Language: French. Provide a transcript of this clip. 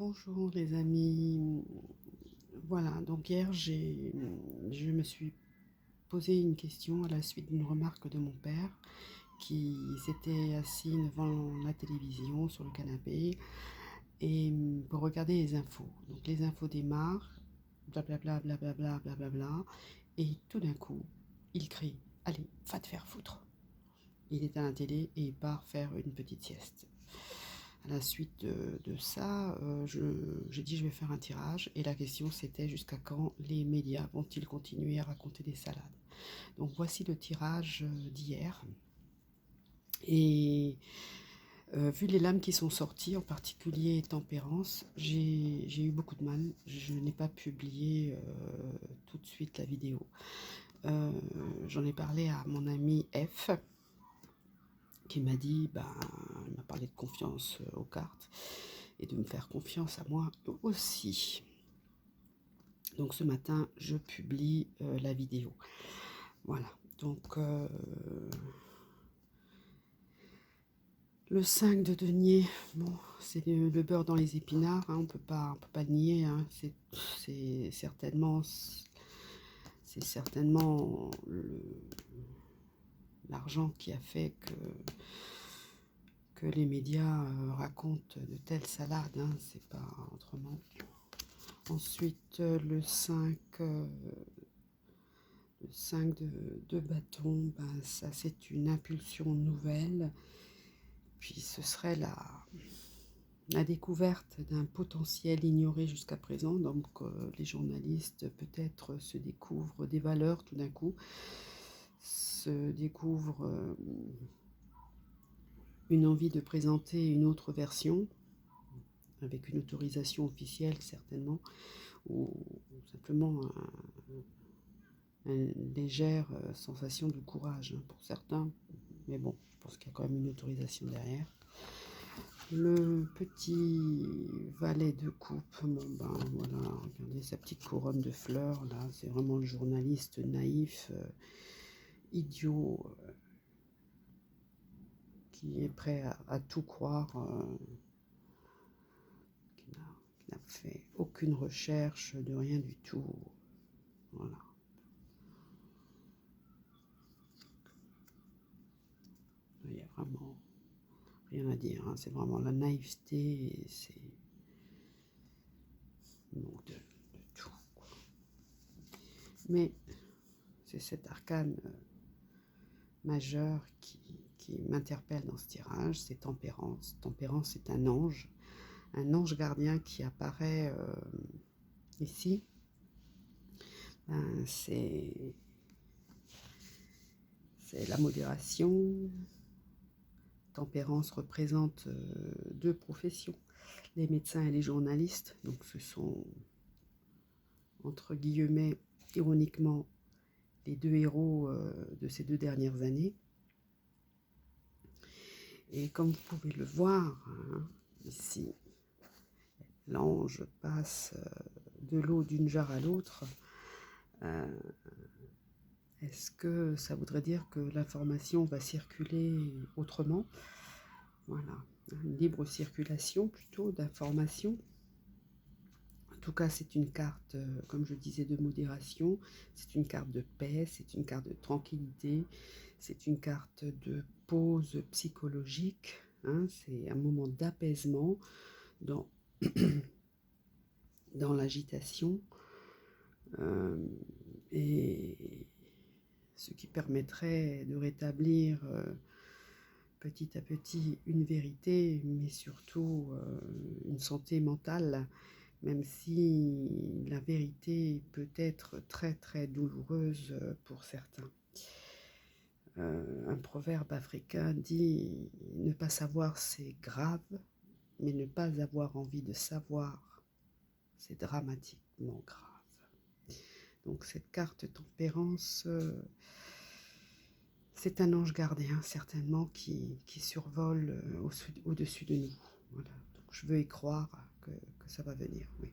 Bonjour les amis. Voilà, donc hier je me suis posé une question à la suite d'une remarque de mon père qui s'était assis devant la télévision sur le canapé et pour regarder les infos. Donc les infos démarrent, blablabla, blablabla, blablabla, et tout d'un coup, il crie: Allez, va te faire foutre. Il éteint la télé et il part faire une petite sieste. À la suite de ça, j'ai dit je vais faire un tirage et la question c'était jusqu'à quand les médias vont-ils continuer à raconter des salades. Donc voici le tirage d'hier et vu les lames qui sont sorties, en particulier Tempérance, j'ai eu beaucoup de mal. Je n'ai pas publié tout de suite la vidéo. J'en ai parlé à mon ami F qui m'a dit, il m'a parlé de confiance aux cartes et de me faire confiance à moi aussi. Donc ce matin, je publie la vidéo. Voilà, donc le 5 de denier, bon, c'est le beurre dans les épinards, hein, on peut pas le nier, hein, c'est certainement l'argent qui a fait que les médias racontent de telles salades, hein, c'est pas autrement. Ensuite, le 5 de bâton, ça c'est une impulsion nouvelle. Puis ce serait la découverte d'un potentiel ignoré jusqu'à présent. Donc les journalistes peut-être se découvrent des valeurs tout d'un coup, se découvrent une envie de présenter une autre version, avec une autorisation officielle certainement, ou simplement une légère sensation de courage pour certains, mais bon, je pense qu'il y a quand même une autorisation derrière. Le petit valet de coupe, voilà, regardez sa petite couronne de fleurs là, c'est vraiment le journaliste naïf, idiot, qui est prêt à tout croire, qui n'a fait aucune recherche de rien du tout, voilà. Il y a vraiment rien à dire, hein. C'est vraiment la naïveté, et c'est manque de tout, quoi. Mais c'est cet arcane majeur qui m'interpelle dans ce tirage, c'est Tempérance. Tempérance est un ange gardien qui apparaît ici. C'est la modération. Tempérance représente deux professions, les médecins et les journalistes. Donc ce sont, entre guillemets, ironiquement, les deux héros de ces 2 dernières années. Et comme vous pouvez le voir, hein, ici, l'ange passe de l'eau d'une jarre à l'autre. Est-ce que ça voudrait dire que l'information va circuler autrement? Voilà, une libre circulation plutôt d'information. En tout cas, c'est une carte, comme je disais, de modération, c'est une carte de paix, c'est une carte de tranquillité, c'est une carte de pause psychologique, hein, c'est un moment d'apaisement dans, dans l'agitation, et ce qui permettrait de rétablir petit à petit une vérité, mais surtout une santé mentale, même si la vérité peut être très très douloureuse pour certains. Un proverbe africain dit « Ne pas savoir c'est grave, mais ne pas avoir envie de savoir, c'est dramatiquement grave ». Donc cette carte tempérance, c'est un ange gardien certainement qui survole au-dessus de nous. Voilà. Donc je veux y croire que ça va venir, oui.